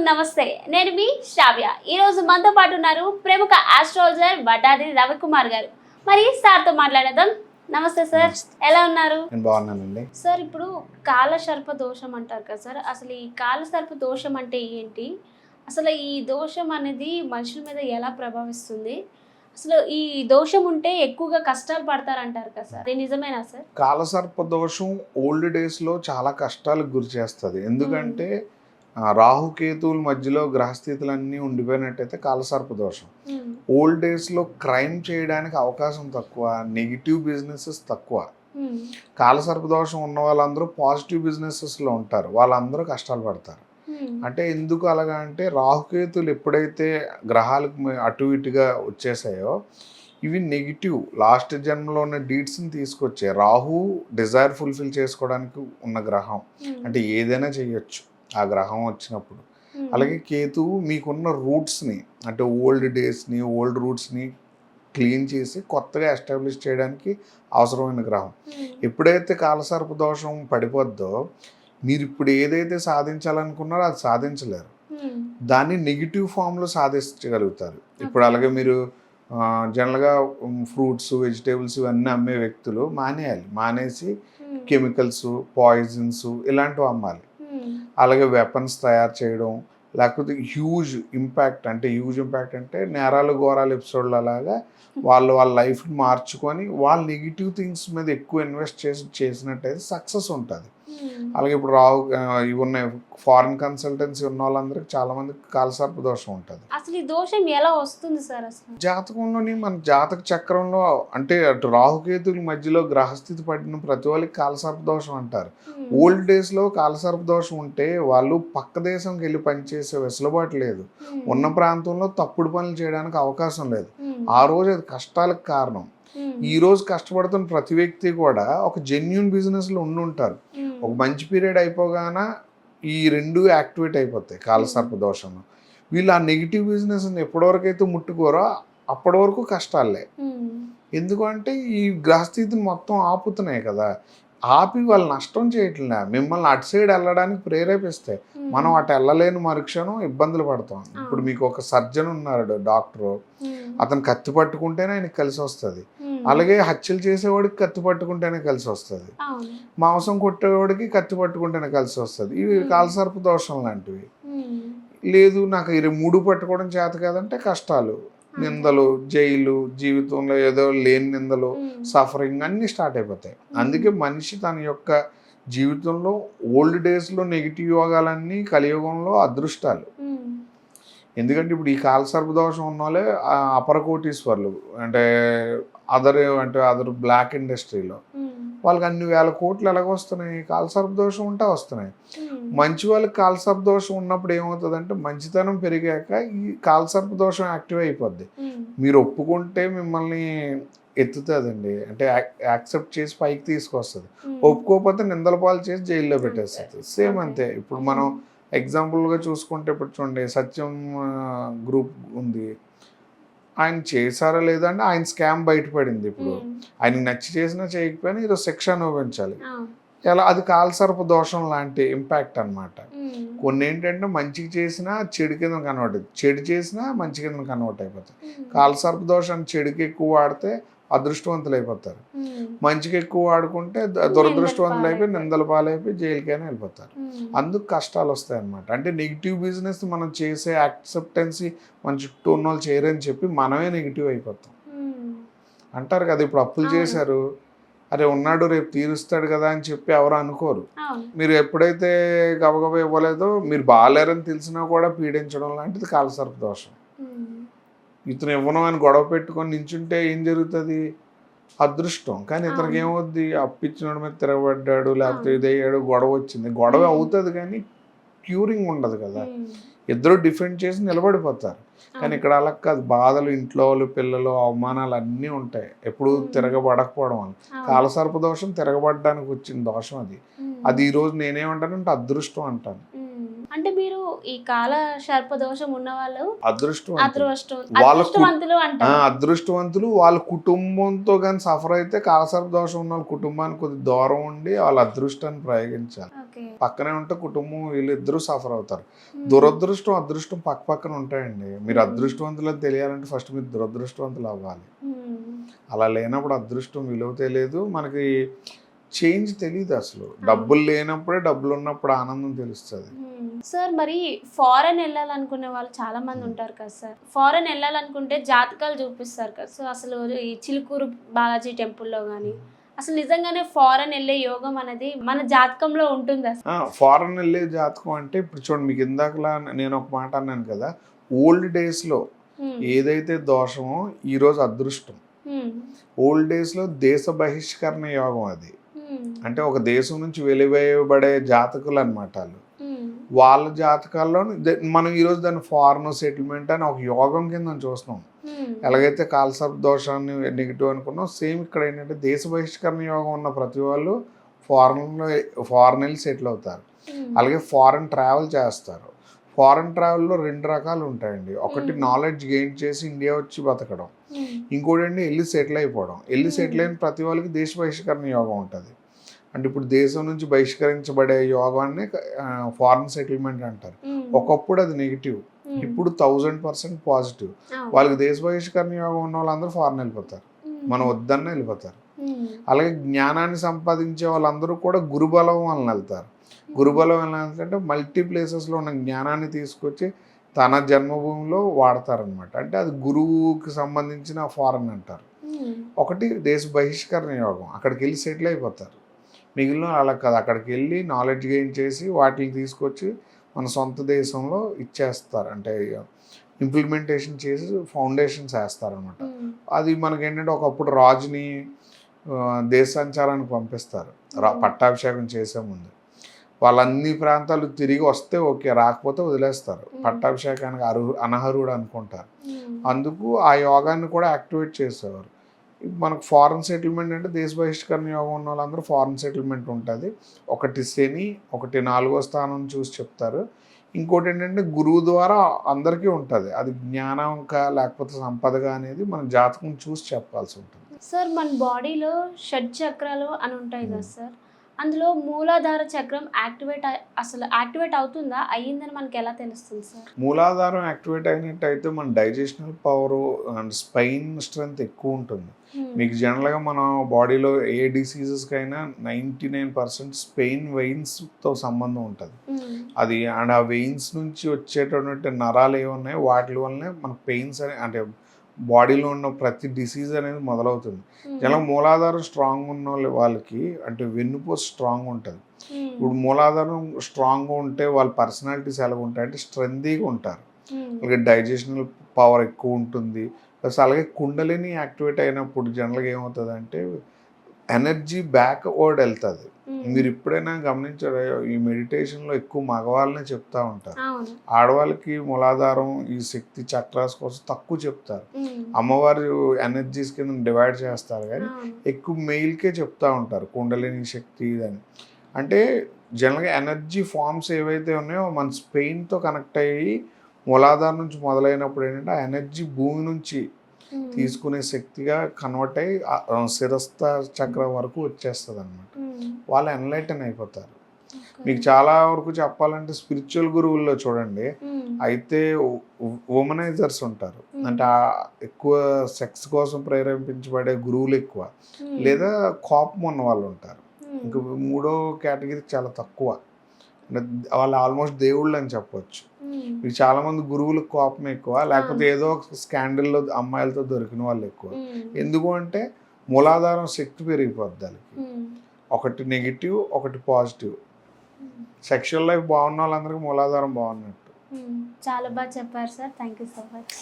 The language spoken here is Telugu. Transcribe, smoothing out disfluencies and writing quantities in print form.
నమస్తే, నేను మీ శ్రావ్య. ఈరోజు మనతో పాటు ఉన్నారు ప్రముఖ ఆస్ట్రాలజర్ వడ్డాది రవికుమార్ గారు. మరి సార్తో మాట్లాడదాం. నమస్తే సార్, ఎలా ఉన్నారు? బాగున్నానండి సార్. ఇప్పుడు కాలసర్ప దోషం అంటారు కదా సార్, అసలు ఈ కాలసర్ప దోషం అంటే ఏంటి? అసలు ఈ దోషం అనేది మనుషుల మీద ఎలా ప్రభావిస్తుంది? అసలు ఈ దోషం ఉంటే ఎక్కువగా కష్టాలు పడతారంటారు కదా సార్, అది నిజమేనా సార్? కాలసర్ప దోషం ఓల్డ్ డేస్ లో చాలా కష్టాలకు గురి చేస్తుంది. ఎందుకంటే రాహుకేతువుల మధ్యలో గ్రహస్థితులన్నీ ఉండిపోయినట్టయితే కాలసర్ప దోషం. ఓల్డ్ డేస్ లో క్రైమ్ చేయడానికి అవకాశం తక్కువ, నెగిటివ్ బిజినెసెస్ తక్కువ. కాలసర్ప దోషం ఉన్న వాళ్ళందరూ పాజిటివ్ బిజినెసెస్ లో ఉంటారు, వాళ్ళందరూ కష్టాలు పడతారు. అంటే ఎందుకు అలాగా అంటే రాహుకేతులు ఎప్పుడైతే గ్రహాలకు అటు ఇటుగా వచ్చేసాయో ఇవి నెగిటివ్ లాస్ట్ జన్మలో ఉన్న డీడ్స్ని తీసుకొచ్చాయి. రాహు డిజైర్ ఫుల్ఫిల్ చేసుకోవడానికి ఉన్న గ్రహం, అంటే ఏదైనా చేయొచ్చు ఆ గ్రహం వచ్చినప్పుడు. అలాగే కేతువు మీకున్న రూట్స్ని, అంటే ఓల్డ్ డేస్ని ఓల్డ్ రూట్స్ని క్లీన్ చేసి కొత్తగా ఎస్టాబ్లిష్ చేయడానికి అవసరమైన గ్రహం. ఎప్పుడైతే కాలసర్ప దోషం పడిపోద్దో మీరు ఇప్పుడు ఏదైతే సాధించాలనుకున్నారో అది సాధించలేరు, దాన్ని నెగిటివ్ ఫామ్లో సాధించగలుగుతారు. ఇప్పుడు అలాగే మీరు జనరల్గా ఫ్రూట్స్ వెజిటేబుల్స్ ఇవన్నీ అమ్మే వ్యక్తులు మానేసి కెమికల్స్ పాయిజన్స్ ఇలాంటివి అమ్మాలి. అలాగే వెపన్స్ తయారు చేయడం, లేకపోతే హ్యూజ్ ఇంపాక్ట్ అంటే నేరాలు ఘోరాలు ఎపిసోడ్లు అలాగా వాళ్ళ లైఫ్ని మార్చుకొని వాళ్ళ నెగిటివ్ థింగ్స్ మీద ఎక్కువ ఇన్వెస్ట్ చేసినట్టయితే సక్సెస్ ఉంటుంది. అలాగే ఇప్పుడు ఇవి ఉన్నాయి ఫారిన్ కన్సల్టెన్సీ ఉన్న వాళ్ళందరికీ చాలా మందికి కాలసర్ప దోషం ఉంటుంది. అసలు ఈ దోషం ఎలా వస్తుంది సార్? అసలు జాతకంలోని మన జాతక చక్రంలో అంటే అటు రాహుకేతుల మధ్యలో గ్రహస్థితి పడిన ప్రతి వాళ్ళకి కాలసర్ప దోషం అంటారు. ఓల్డ్ డేస్లో కాలసర్ప దోషం ఉంటే వాళ్ళు పక్క దేశంకి వెళ్ళి పనిచేసే వెసులుబాటు లేదు, ఉన్న ప్రాంతంలో తప్పుడు పనులు చేయడానికి అవకాశం లేదు. ఆ రోజు అది కష్టాలకు కారణం. ఈ రోజు కష్టపడుతున్న ప్రతి వ్యక్తి కూడా ఒక జెన్యూన్ బిజినెస్లో ఉంటారు. ఒక మంచి పీరియడ్ అయిపోగాన ఈ రెండు యాక్టివేట్ అయిపోతాయి కాలసర్ప దోషంలో. వీళ్ళు ఆ నెగిటివ్ బిజినెస్ని ఎప్పటివరకు అయితే ముట్టుకోరో అప్పటి వరకు కష్టాలే. ఎందుకంటే ఈ గ్రహస్థితిని మొత్తం ఆపుతున్నాయి కదా, ఆపి వాళ్ళు నష్టం చేయట్లే, మిమ్మల్ని అటు సైడ్ వెళ్ళడానికి ప్రేరేపిస్తాయి. మనం అటు వెళ్ళలేని మరుక్షణం ఇబ్బందులు పడతాం. ఇప్పుడు మీకు ఒక సర్జన్ ఉన్నాడు, డాక్టరు, అతను కత్తి పట్టుకుంటేనే ఆయనకి కలిసి వస్తుంది. అలాగే హత్యలు చేసేవాడికి కత్తి పట్టుకుంటేనే కలిసి వస్తుంది, మాంసం కొట్టేవాడికి కత్తి పట్టుకుంటేనే కలిసి వస్తుంది. ఇవి కాలసర్ప దోషం లాంటివి. లేదు నాకు ఇది మూడు పట్టుకోవడం చేత కాదంటే కష్టాలు, నిందలు, జైలు, జీవితంలో ఏదో లేని నిందలు, సఫరింగ్ అన్నీ స్టార్ట్ అయిపోతాయి. అందుకే మనిషి తన యొక్క జీవితంలో ఓల్డ్ డేస్లో నెగిటివ్ యోగాలన్నీ కలియుగంలో అదృష్టాలు. ఎందుకంటే ఇప్పుడు ఈ కాలసర్ప దోషం ఉన్న వాళ్ళే అపర కోటీశ్వర్లు, అంటే అదర్ బ్లాక్ ఇండస్ట్రీలో వాళ్ళకి అన్ని వేల కోట్లు ఎలాగొస్తున్నాయి, కాలసర్ప దోషం ఉంటే వస్తున్నాయి. మంచి వాళ్ళకి కాలసర్ప దోషం ఉన్నప్పుడు ఏమవుతుందంటే మంచితనం పెరిగాక ఈ కాలసర్ప దోషం యాక్టివ్ అయిపోద్ది. మీరు ఒప్పుకుంటే మిమ్మల్ని ఎత్తుతుందండి, అంటే యాక్సెప్ట్ చేసి పైకి తీసుకొస్తుంది. ఒప్పుకోకపోతే నిందల పాలు చేసి జైల్లో పెట్టేస్తుంది. సేమ్ అంతే. ఇప్పుడు మనం ఎగ్జాంపుల్గా చూసుకుంటే ఇప్పుడు చూడండి, సత్యం గ్రూప్ ఉంది, ఆయన చేశారా లేదా అంటే ఆయన స్కామ్ బయటపడింది. ఇప్పుడు ఆయనకి నచ్చి చేసినా చేయకపోయినా ఈరోజు శిక్ష అనుభవించాలి. ఎలా, అది కాలసర్ప దోషం లాంటి ఇంపాక్ట్ అనమాట. కొన్ని ఏంటంటే మంచికి చేసినా చెడు కింద కన్వర్ట్ అవుతుంది, చెడు చేసినా మంచి కింద కన్వర్ట్ అయిపోతాయి. కాలసర్ప దోషాన్ని చెడుకి ఎక్కువ వాడితే అదృష్టవంతులు అయిపోతారు, మంచికి ఎక్కువ వాడుకుంటే దురదృష్టవంతులు అయిపోయి నిందల పాలైపోయి జైలుకైనా వెళ్ళిపోతారు. అందుకు కష్టాలు వస్తాయి అన్నమాట. అంటే నెగిటివ్ బిజినెస్ మనం చేసే యాక్సెప్టెన్సీ మన చుట్టూ ఉన్న వాళ్ళు చేయరని చెప్పి మనమే నెగిటివ్ అయిపోతాం. అంటారు కదా, ఇప్పుడు అప్పులు చేశారు, అరే ఉన్నాడు రేపు తీరుస్తాడు కదా అని చెప్పి ఎవరు అనుకోరు. మీరు ఎప్పుడైతే గబగబా ఇవ్వలేదో, మీరు బాగాలేరని తెలిసినా కూడా పీడించడం లాంటిది కాలసర్ప దోషం. ఇతను ఇవ్వను అని గొడవ పెట్టుకొని నించుంటే ఏం జరుగుతుంది, అదృష్టం. కానీ ఇతనికి ఏమవుద్ది, అప్పిచ్చినోడి మీద తిరగబడ్డాడు, లేకపోతే ఇదయ్యాడు, గొడవ వచ్చింది. గొడవ అవుతుంది కానీ క్యూరింగ్ ఉండదు కదా, ఇద్దరు డిఫెండ్ చేసి నిలబడిపోతారు. కానీ ఇక్కడ అలా కాదు, బాధలు, ఇంట్లో వాళ్ళు, పిల్లలు, అవమానాలు అన్నీ ఉంటాయి ఎప్పుడు తిరగబడకపోవడం అని. కాలసర్ప దోషం తిరగబడడానికి వచ్చిన దోషం అది ఈరోజు నేనేమంటానంటే అదృష్టం అంటాను. అంటే మీరు ఈ కాల సర్ప దోషం ఉన్న వాళ్ళు అదృష్టవంతులు, వాళ్ళ కుటుంబంతో కానీ సఫర్ అయితే కాలసర్ప దోషం ఉన్న వాళ్ళ కుటుంబానికి కొద్ది దూరం ఉండి వాళ్ళ అదృష్టాన్ని ప్రయోగించాలి. ఓకే. పక్కనే ఉంటే కుటుంబం వీళ్ళిద్దరూ సఫర్ అవుతారు. దురదృష్టం, అదృష్టం పక్క పక్కన ఉంటాయండి. మీరు అదృష్టవంతులని తెలియాలంటే ఫస్ట్ మీరు దురదృష్టవంతులు అవ్వాలి. అలా లేనప్పుడు అదృష్టం విలువ తెలియదు. మనకి చేంజ్ తెలీదు అసలు. డబ్బులు లేనప్పుడే డబ్బులు ఉన్నప్పుడు ఆనందం తెలుస్తది. సార్ మరి ఫారెన్ వెళ్ళాలనుకునే వాళ్ళు చాలా మంది ఉంటారు కదా సార్. ఫారెన్ వెళ్ళాలనుకుంటే జాతకాలు చూపిస్తారు కదా. సో అసలు ఈ చిలుకూరు బాలాజీ టెంపుల్లో కానీ అసలు నిజంగానే ఫారెన్ వెళ్ళే యోగం అనేది మన జాతకంలో ఉంటుందా? ఫారెన్ వెళ్ళే జాతకం అంటే ఇప్పుడు చూడండి, మీకు ఇందాకలా నేను ఒక మాట అన్నాను కదా, ఓల్డ్ డేస్లో ఏదైతే దోషమో ఈరోజు అదృష్టం. ఓల్డ్ డేస్లో దేశ బహిష్కరణ యోగం అది. అంటే ఒక దేశం నుంచి వెలివేయబడే జాతకులు అనమాట వాళ్ళు. వాళ్ళ జాతకాల్లో మనం ఈరోజు దాన్ని ఫారెన్ సెటిల్మెంట్ అని ఒక యోగం కింద చూస్తున్నాం. ఎలాగైతే కాలసర్ప దోషాన్ని నెగిటివ్ అనుకున్నాం, సేమ్ ఇక్కడ ఏంటంటే దేశ బహిష్కరణ యోగం ఉన్న ప్రతి వాళ్ళు ఫారెన్ వెళ్ళి సెటిల్ అవుతారు. అలాగే ఫారెన్ ట్రావెల్ చేస్తారు. ఫారెన్ ట్రావెల్లో 2 రకాలు ఉంటాయండి. ఒకటి నాలెడ్జ్ గెయిన్ చేసి ఇండియా వచ్చి బతకడం, ఇంకోటి అండి వెళ్ళి సెటిల్ అయిపోవడం. వెళ్ళి సెటిల్ అయిన ప్రతి వాళ్ళకి దేశ బహిష్కరణ యోగం ఉంటుంది. అంటే ఇప్పుడు దేశం నుంచి బహిష్కరించబడే యోగాన్ని ఫారెన్ సెటిల్మెంట్ అంటారు. ఒకప్పుడు అది నెగిటివ్, ఇప్పుడు 1000% పాజిటివ్. వాళ్ళకి దేశ బహిష్కరణ యోగం ఉన్న వాళ్ళందరూ ఫారెన్ వెళ్ళిపోతారు, మనం వద్దన్న వెళ్ళిపోతారు. అలాగే జ్ఞానాన్ని సంపాదించే వాళ్ళందరూ కూడా గురుబలం వలన వెళ్తారు. గురుబలం వలన అంటే మల్టీ ప్లేసెస్లో ఉన్న జ్ఞానాన్ని తీసుకొచ్చి తన జన్మభూమిలో వాడతారనమాట. అంటే అది గురువుకి సంబంధించిన ఫారెన్ అంటారు. ఒకటి దేశ బహిష్కరణ యోగం, అక్కడికి వెళ్ళి సెటిల్ అయిపోతారు. మిగిలిన అలా కాదు, అక్కడికి వెళ్ళి నాలెడ్జ్ గెయిన్ చేసి వాటిని తీసుకొచ్చి మన సొంత దేశంలో ఇచ్చేస్తారు. అంటే ఇంప్లిమెంటేషన్ చేసి ఫౌండేషన్స్ వేస్తారనమాట. అది మనకేంటంటే ఒకప్పుడు రాజుని దేశ సంచారానికి పంపిస్తారు పట్టాభిషేకం చేసే ముందు. వాళ్ళన్ని ప్రాంతాలు తిరిగి వస్తే ఓకే, రాకపోతే వదిలేస్తారు. పట్టాభిషేకానికి అనర్హుడు అనుకుంటారు. అందుకు ఆ యోగాన్ని కూడా యాక్టివేట్ చేసేవారు. మనకు ఫారెన్ సెటిల్మెంట్ అంటే దేశ బహిష్కరణ యోగం ఉన్న వాళ్ళందరూ ఫారెన్ సెటిల్మెంట్ ఉంటుంది. ఒకటి శని, ఒకటి 4వ స్థానం చూసి చెప్తారు. ఇంకోటి ఏంటంటే గురువు ద్వారా అందరికీ ఉంటుంది. అది జ్ఞానంగా లేకపోతే సంపదగా అనేది మన జాతకం చూసి చెప్పాల్సి ఉంటుంది. సార్ మన బాడీలో షడ్ చక్రాలు అని ఉంటాయి కదా సార్, అందులో మూలాధార చక్రం యాక్టివేట్ అవుతుందా, అయ్యిందని మనకి ఎలా తెలుస్తుంది సార్? మూలాధారం యాక్టివేట్ అయినట్టయితే మన డైజెషనల్ పవర్ అండ్ స్పైన్ స్ట్రెంగ్త్ ఎక్కువ ఉంటుంది. మీకు జనరల్గా మన బాడీలో ఏ డిసీజెస్కైనా 99% స్పెయిన్ వెయిన్స్తో సంబంధం ఉంటుంది. అది అండ్ ఆ వెయిన్స్ నుంచి వచ్చేటటువంటి నరాలు ఏమున్నాయో వాటి వల్లనే మనకు పెయిన్స్ అంటే బాడీలో ఉన్న ప్రతి డిసీజ్ అనేది మొదలవుతుంది. జనరల్గా మూలాధారం స్ట్రాంగ్ ఉన్న వాళ్ళకి అంటే వెన్నుపూస స్ట్రాంగ్ ఉంటుంది. ఇప్పుడు మూలాధారం స్ట్రాంగ్గా ఉంటే వాళ్ళ పర్సనాలిటీస్ ఎలా ఉంటాయి అంటే స్ట్రెంతీగా ఉంటారు. అలాగే డైజెషనల్ పవర్ ఎక్కువ ఉంటుంది. ప్లస్ అలాగే కుండలిని యాక్టివేట్ అయినప్పుడు జనరల్గా ఏమవుతుంది అంటే ఎనర్జీ బ్యాక్వర్డ్ వెళ్తుంది. మీరు ఎప్పుడైనా గమనించారు, ఈ మెడిటేషన్లో ఎక్కువ మగవాళ్ళనే చెప్తా ఉంటారు. ఆడవాళ్ళకి మూలాధారం ఈ శక్తి చక్రాస్ కోసం తక్కువ చెప్తారు. అమ్మవారు ఎనర్జీస్ కింద డివైడ్ చేస్తారు, కానీ ఎక్కువ మెయిల్కే చెప్తా ఉంటారు కుండలిని శక్తి అని. అంటే జనరల్గా ఎనర్జీ ఫామ్స్ ఏవైతే ఉన్నాయో మన స్పెయిన్తో కనెక్ట్ అయ్యి మూలాధారం నుంచి మొదలైనప్పుడు ఏంటంటే ఆ ఎనర్జీ భూమి నుంచి తీసుకునే శక్తిగా కన్వర్ట్ అయ్యి శిరస్థ చక్రం వరకు వచ్చేస్తుంది అనమాట. వాళ్ళు ఎన్లైటన్ అయిపోతారు. మీకు చాలా వరకు చెప్పాలంటే స్పిరిచువల్ గురువుల్లో చూడండి, అయితే ఉమనైజర్స్ ఉంటారు. అంటే ఎక్కువ సెక్స్ కోసం ప్రేరేపించబడే గురువులు ఎక్కువ, లేదా కోపం ఉన్న వాళ్ళు ఉంటారు. ఇంకా 3వ కేటగిరీ చాలా తక్కువ, వాళ్ళు ఆల్మోస్ట్ దేవుళ్ళు అని చెప్పొచ్చు. మీకు చాలా మంది గురువులకు కోపం ఎక్కువ, లేకపోతే ఏదో స్కాండల్లో అమ్మాయిలతో దొరికిన వాళ్ళు ఎక్కువ. ఎందుకు అంటే మూలాధారం శక్తి పెరిగిపోద్ది వాళ్ళకి. ఒకటి నెగిటివ్, ఒకటి పాజిటివ్. సెక్షువల్ లైఫ్ బాగున్న వాళ్ళందరికీ మూలాధారం బాగున్నట్టు. చాలా బాగా చెప్పారు sir, thank you so much.